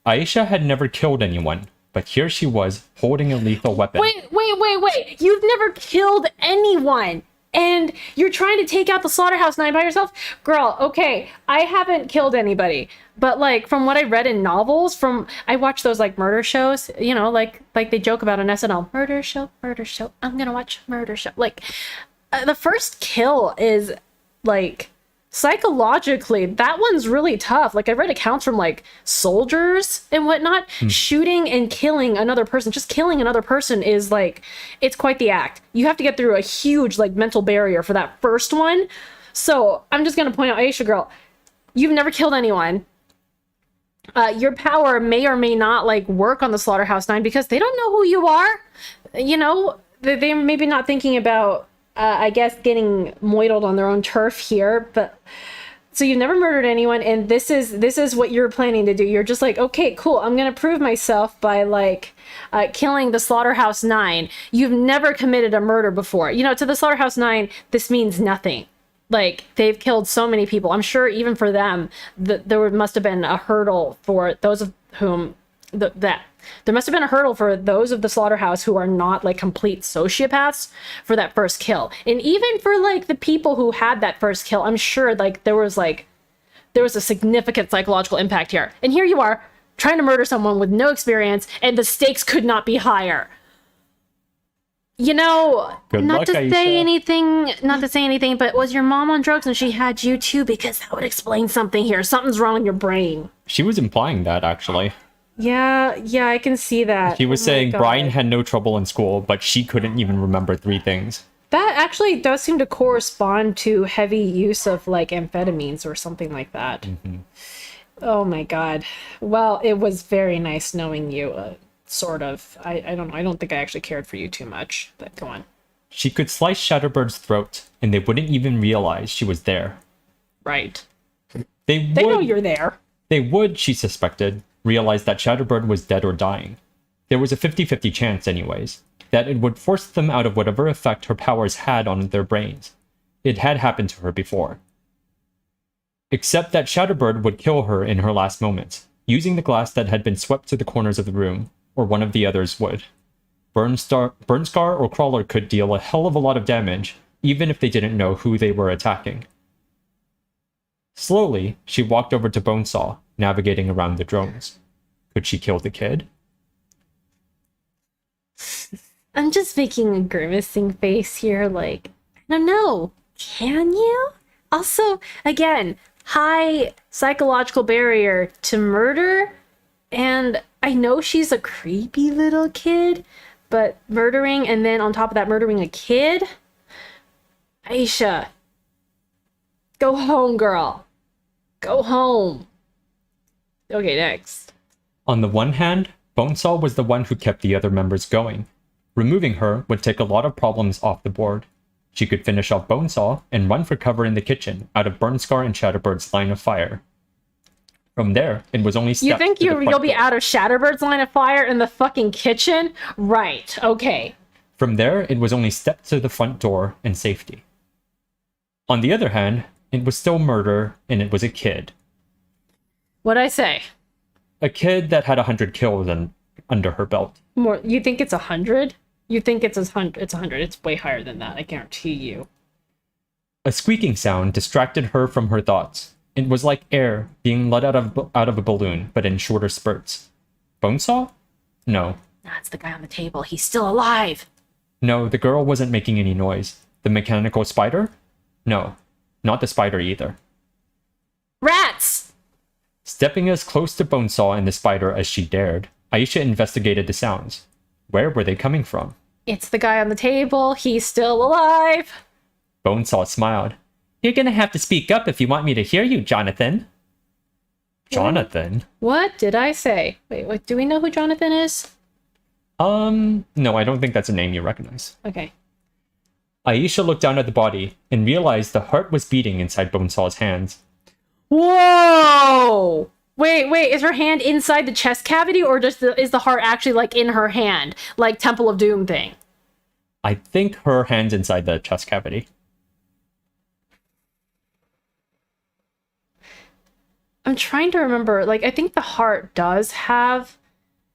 Aisha had never killed anyone, but here she was holding a lethal weapon. Wait. You've never killed anyone. And you're trying to take out the slaughterhouse 9 by yourself? Girl, okay, I haven't killed anybody. But from what I read in novels, I watch those murder shows, like they joke about on SNL. Murder show, I'm gonna watch murder show. The first kill is psychologically, that one's really tough. I read accounts from soldiers and whatnot, shooting and killing another person. Just killing another person is it's quite the act. You have to get through a huge mental barrier for that first one. So I'm just gonna point out, Aisha girl, you've never killed anyone. Your power may or may not like work on the Slaughterhouse Nine because they don't know who you are. You know, they're maybe not thinking about, I guess, getting moidled on their own turf here. But so you've never murdered anyone, and this is what you're planning to do. You're just like, okay, cool. I'm gonna prove myself by like killing the Slaughterhouse Nine. You've never committed a murder before. You know, to the Slaughterhouse Nine, this means nothing. Like, they've killed so many people. I'm sure even for them, there must have been a hurdle for those of whom there must have been a hurdle for those of the slaughterhouse who are not like complete sociopaths for that first kill. And even for like the people who had that first kill, I'm sure like there was a significant psychological impact here. And here you are trying to murder someone with no experience, and the stakes could not be higher. You know, not to say anything, but was your mom on drugs and she had you too? Because that would explain something here. Something's wrong in your brain. She was implying that, actually. Yeah, I can see that. She was saying Brian had no trouble in school, but she couldn't even remember 3 things. That actually does seem to correspond to heavy use of, like, amphetamines or something like that. Mm-hmm. Oh my god. Well, it was very nice knowing you. Sort of. I don't know. I don't think I actually cared for you too much, but go on. She could slice Shatterbird's throat, and they wouldn't even realize she was there. Right. They know you're there. They would, she suspected, realize that Shatterbird was dead or dying. There was a 50-50 chance, anyways, that it would force them out of whatever effect her powers had on their brains. It had happened to her before. Except that Shatterbird would kill her in her last moments, using the glass that had been swept to the corners of the room, or one of the others would. Burnscar or Crawler could deal a hell of a lot of damage, even if they didn't know who they were attacking. Slowly, she walked over to Bonesaw, navigating around the drones. Could she kill the kid? I'm just making a grimacing face here, like, I don't know. Can you? Also, again, high psychological barrier to murder, and I know she's a creepy little kid, but murdering, and then on top of that, murdering a kid? Aisha, go home, girl. Go home. Okay, next. On the one hand, Bonesaw was the one who kept the other members going. Removing her would take a lot of problems off the board. She could finish off Bonesaw and run for cover in the kitchen, out of Burnscar and Shatterbird's line of fire. From there, it was only steps. You think you'll be out of Shatterbird's line of fire in the fucking kitchen? Right, okay. From there, it was only steps to the front door and safety. On the other hand, it was still murder, and it was a kid. What'd I say? A kid that had 100 kills under her belt. More? You think it's 100? You think it's 100? It's 100. It's way higher than that, I guarantee you. A squeaking sound distracted her from her thoughts. It was like air being let out of a balloon, but in shorter spurts. Bonesaw? No. That's the guy on the table. He's still alive. No, the girl wasn't making any noise. The mechanical spider? No. Not the spider either. Rats! Stepping as close to Bonesaw and the spider as she dared, Aisha investigated the sounds. Where were they coming from? It's the guy on the table. He's still alive. Bonesaw smiled. You're gonna have to speak up if you want me to hear you, Jonathan. Jonathan? What did I say? Wait, do we know who Jonathan is? No, I don't think that's a name you recognize. Okay. Aisha looked down at the body and realized the heart was beating inside Bonesaw's hands. Whoa! Wait, is her hand inside the chest cavity, or just is the heart actually like in her hand, like Temple of Doom thing? I think her hand's inside the chest cavity. I'm trying to remember, like, I think the heart does have,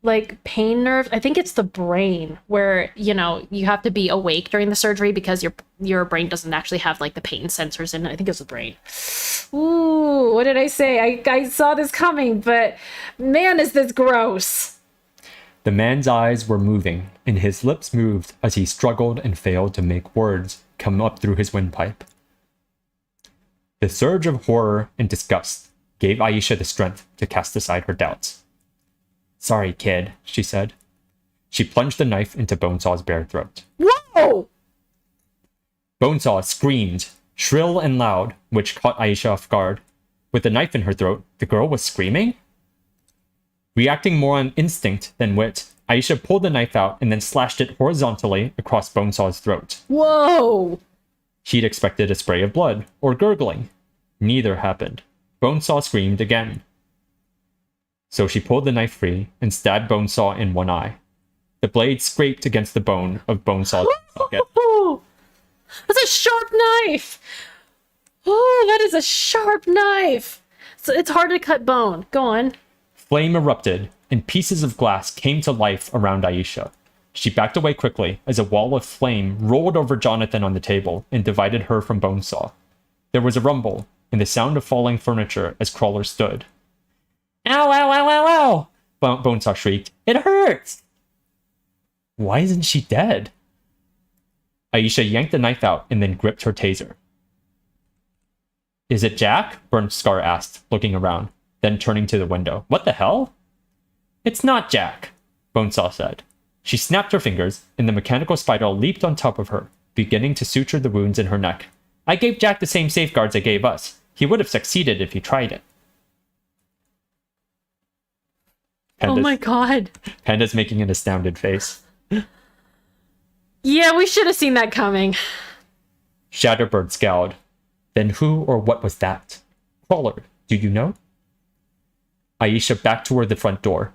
like, pain nerves. I think it's the brain where, you know, you have to be awake during the surgery because your brain doesn't actually have, like, the pain sensors in it. I think it's the brain. Ooh, what did I say? I saw this coming, but man, is this gross. The man's eyes were moving, and his lips moved as he struggled and failed to make words come up through his windpipe. The surge of horror and disgust gave Aisha the strength to cast aside her doubts. Sorry, kid, she said. She plunged the knife into Bonesaw's bare throat. Whoa! Bonesaw screamed, shrill and loud, which caught Aisha off guard. With the knife in her throat, the girl was screaming? Reacting more on instinct than wit, Aisha pulled the knife out and then slashed it horizontally across Bonesaw's throat. Whoa! He'd expected a spray of blood, or gurgling. Neither happened. Bonesaw screamed again. So she pulled the knife free and stabbed Bonesaw in one eye. The blade scraped against the bone of Bonesaw's socket. That's a sharp knife! Oh, that is a sharp knife! So it's hard to cut bone. Go on. Flame erupted, and pieces of glass came to life around Aisha. She backed away quickly as a wall of flame rolled over Jonathan on the table and divided her from Bonesaw. There was a rumble, and the sound of falling furniture as Crawler stood. Ow, ow, ow, ow, ow! Bonesaw shrieked. It hurts! Why isn't she dead? Aisha yanked the knife out and then gripped her taser. Is it Jack? Burnscar asked, looking around, then turning to the window. What the hell? It's not Jack, Bonesaw said. She snapped her fingers, and the mechanical spider leaped on top of her, beginning to suture the wounds in her neck. I gave Jack the same safeguards I gave us. He would have succeeded if he tried it. Oh my god. Panda's making an astounded face. Yeah, we should have seen that coming. Shatterbird scowled. Then who or what was that? Crawler, do you know? Aisha backed toward the front door.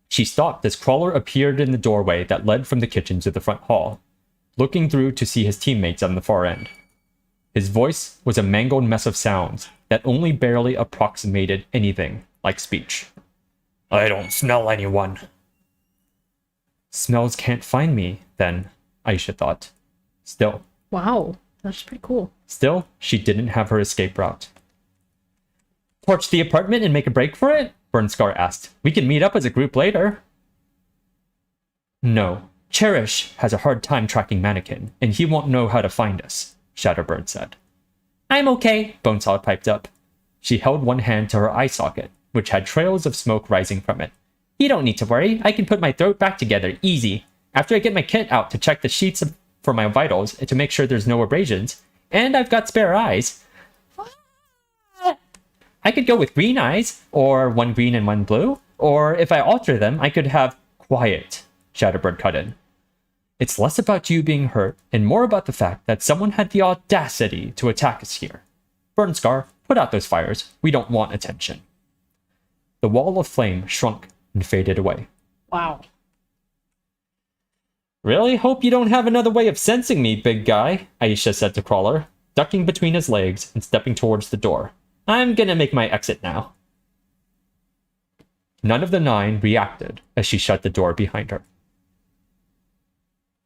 She stopped as Crawler appeared in the doorway that led from the kitchen to the front hall, looking through to see his teammates on the far end. His voice was a mangled mess of sounds that only barely approximated anything like speech. I don't smell anyone. Smells can't find me, then, Aisha thought. Still, Wow, that's pretty cool. Still, she didn't have her escape route. Torch the apartment and make a break for it? Burnscar asked. We can meet up as a group later. No. Cherish has a hard time tracking Mannequin, and he won't know how to find us, Shatterbird said. I'm okay, Bonesaw piped up. She held one hand to her eye socket, which had trails of smoke rising from it. You don't need to worry. I can put my throat back together easy. After I get my kit out to check the sheets for my vitals to make sure there's no abrasions. And I've got spare eyes. I could go with green eyes, or one green and one blue, or if I alter them, I could have... Quiet, Shatterbird cut in. It's less about you being hurt, and more about the fact that someone had the audacity to attack us here. Burnscar, put out those fires. We don't want attention. The wall of flame shrunk and faded away. Wow. Really hope you don't have another way of sensing me, big guy, Aisha said to Crawler, ducking between his legs and stepping towards the door. I'm gonna make my exit now. None of the 9 reacted as she shut the door behind her.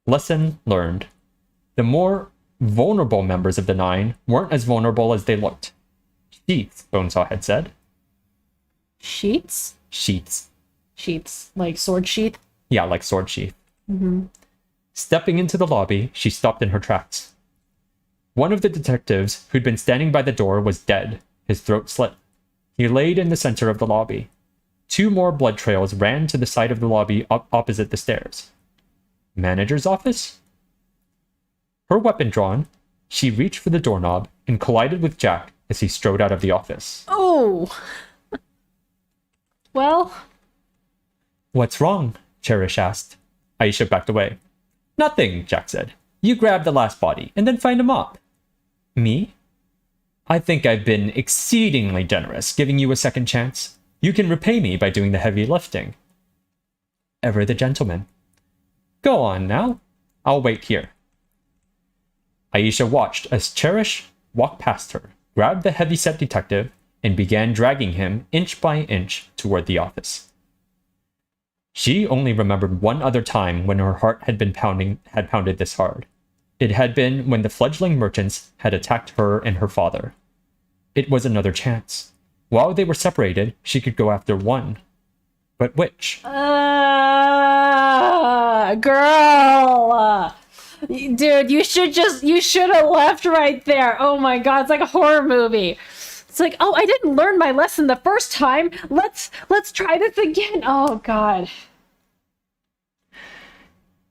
Lesson learned. The more vulnerable members of the 9 weren't as vulnerable as they looked. Sheets, Bonesaw had said. Sheets? Sheets. Sheets. Like sword sheath? Yeah, like sword sheath. Mm-hmm. Stepping into the lobby, she stopped in her tracks. One of the detectives who'd been standing by the door was dead, his throat slit. He laid in the center of the lobby. 2 more blood trails ran to the side of the lobby opposite the stairs. Manager's office? Her weapon drawn, she reached for the doorknob and collided with Jack as he strode out of the office. Oh! Well? What's wrong? Cherish asked. Aisha backed away. Nothing, Jack said. You grab the last body and then find a mop. Me? I think I've been exceedingly generous giving you a second chance. You can repay me by doing the heavy lifting. Ever the gentleman. Go on now. I'll wait here. Aisha watched as Cherish walked past her, grabbed the heavy-set detective, and began dragging him inch by inch toward the office. She only remembered one other time when her heart had pounded this hard. It had been when the fledgling merchants had attacked her and her father. It was another chance. While they were separated, she could go after one. But which? Girl! Dude, you should have left right there. Oh my god, it's like a horror movie. It's like, oh, I didn't learn my lesson the first time. Let's try this again. Oh god.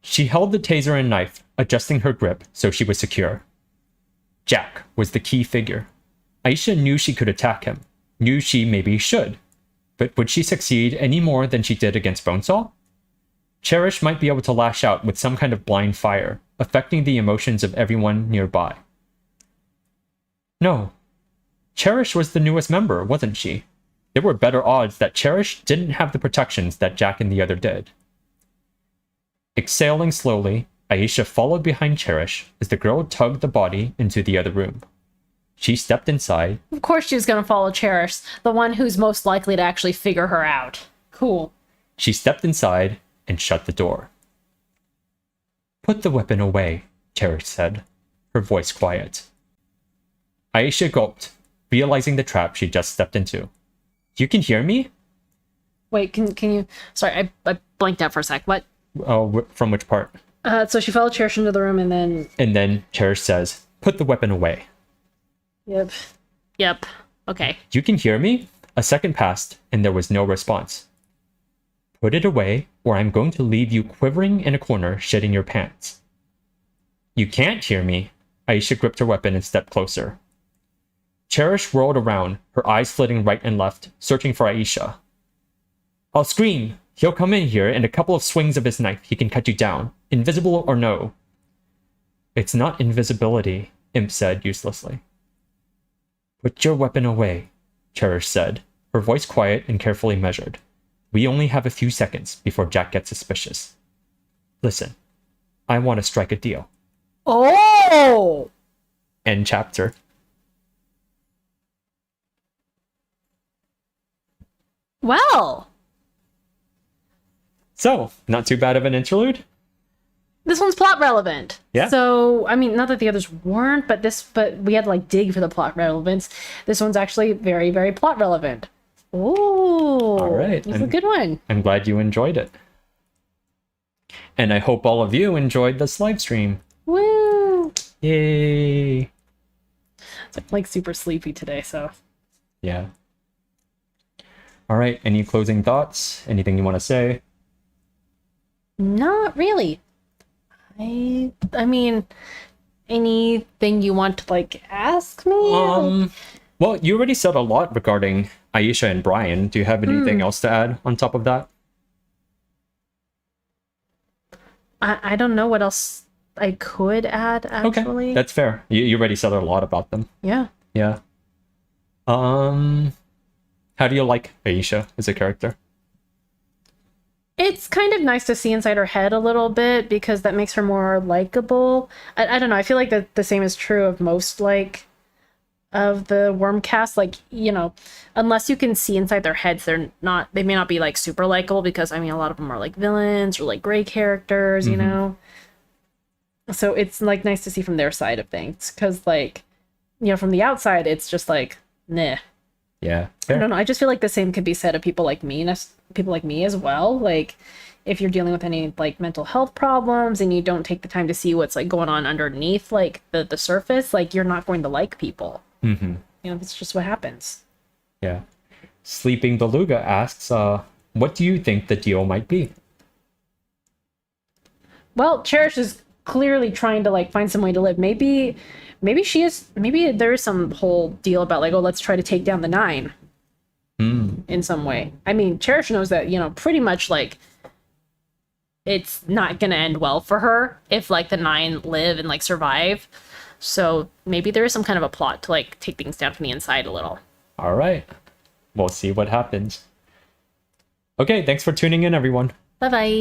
She held the taser and knife, adjusting her grip so she was secure. Jack was the key figure. Aisha knew she could attack him, knew she maybe should. But would she succeed any more than she did against Bonesaw? Cherish might be able to lash out with some kind of blind fire, affecting the emotions of everyone nearby. No. Cherish was the newest member, wasn't she? There were better odds that Cherish didn't have the protections that Jack and the other did. Exhaling slowly, Aisha followed behind Cherish as the girl tugged the body into the other room. She stepped inside. Of course she was going to follow Cherish, the one who's most likely to actually figure her out. Cool. She stepped inside and shut the door. Put the weapon away, Cherish said, her voice quiet. Aisha gulped, realizing the trap she just stepped into. You can hear me? Wait, can you... Sorry, I blanked out for a sec. What? Oh, from which part? So she followed Cherish into the room and then... And then Cherish says, put the weapon away. Yep. Okay. You can hear me? A second passed, and there was no response. Put it away, or I'm going to leave you quivering in a corner, shitting your pants. You can't hear me. Aisha gripped her weapon and stepped closer. Cherish whirled around, her eyes flitting right and left, searching for Aisha. I'll scream. He'll come in here, and a couple of swings of his knife, he can cut you down, invisible or no. It's not invisibility, Imp said uselessly. Put your weapon away, Cherish said, her voice quiet and carefully measured. We only have a few seconds before Jack gets suspicious. Listen, I want to strike a deal. Oh! End chapter. Well. So, not too bad of an interlude? This one's plot relevant. Yeah. So, I mean, not that the others weren't, but we had to like dig for the plot relevance. This one's actually very, very plot relevant. Ooh. All right. It's a good one. I'm glad you enjoyed it. And I hope all of you enjoyed this live stream. Woo! Yay! It's like super sleepy today, so. Yeah. All right. Any closing thoughts? Anything you want to say? Not really. I mean, anything you want to like ask me? Well, you already said a lot regarding Aisha and Brian. Do you have anything else to add on top of that? I don't know what else I could add, actually. Okay, that's fair. You already said a lot about them. Yeah. Yeah. How do you like Aisha as a character? It's kind of nice to see inside her head a little bit because that makes her more likable. I don't know. I feel like the same is true of most, like, of the Worm cast. Like, you know, unless you can see inside their heads, they may not be, like, super likable because, I mean, a lot of them are, like, villains or, like, gray characters, you know? So it's, like, nice to see from their side of things because, like, you know, from the outside, it's just, like, nah. Yeah. Fair. I don't know. I just feel like the same could be said of people like me as well. Like, if you're dealing with any like mental health problems and you don't take the time to see what's like going on underneath like the surface, like you're not going to like people. You know, that's just what happens. Yeah. Sleeping Beluga asks, what do you think the deal might be? Well, Cherish is clearly trying to like find some way to live. Maybe there is some whole deal about like, oh, let's try to take down the 9 in some way. I mean, Cherish knows that, you know, pretty much like it's not gonna end well for her if like the 9 live and like survive. So maybe there is some kind of a plot to like take things down from the inside a little. All right. We'll see what happens. Okay, thanks for tuning in, everyone. Bye-bye.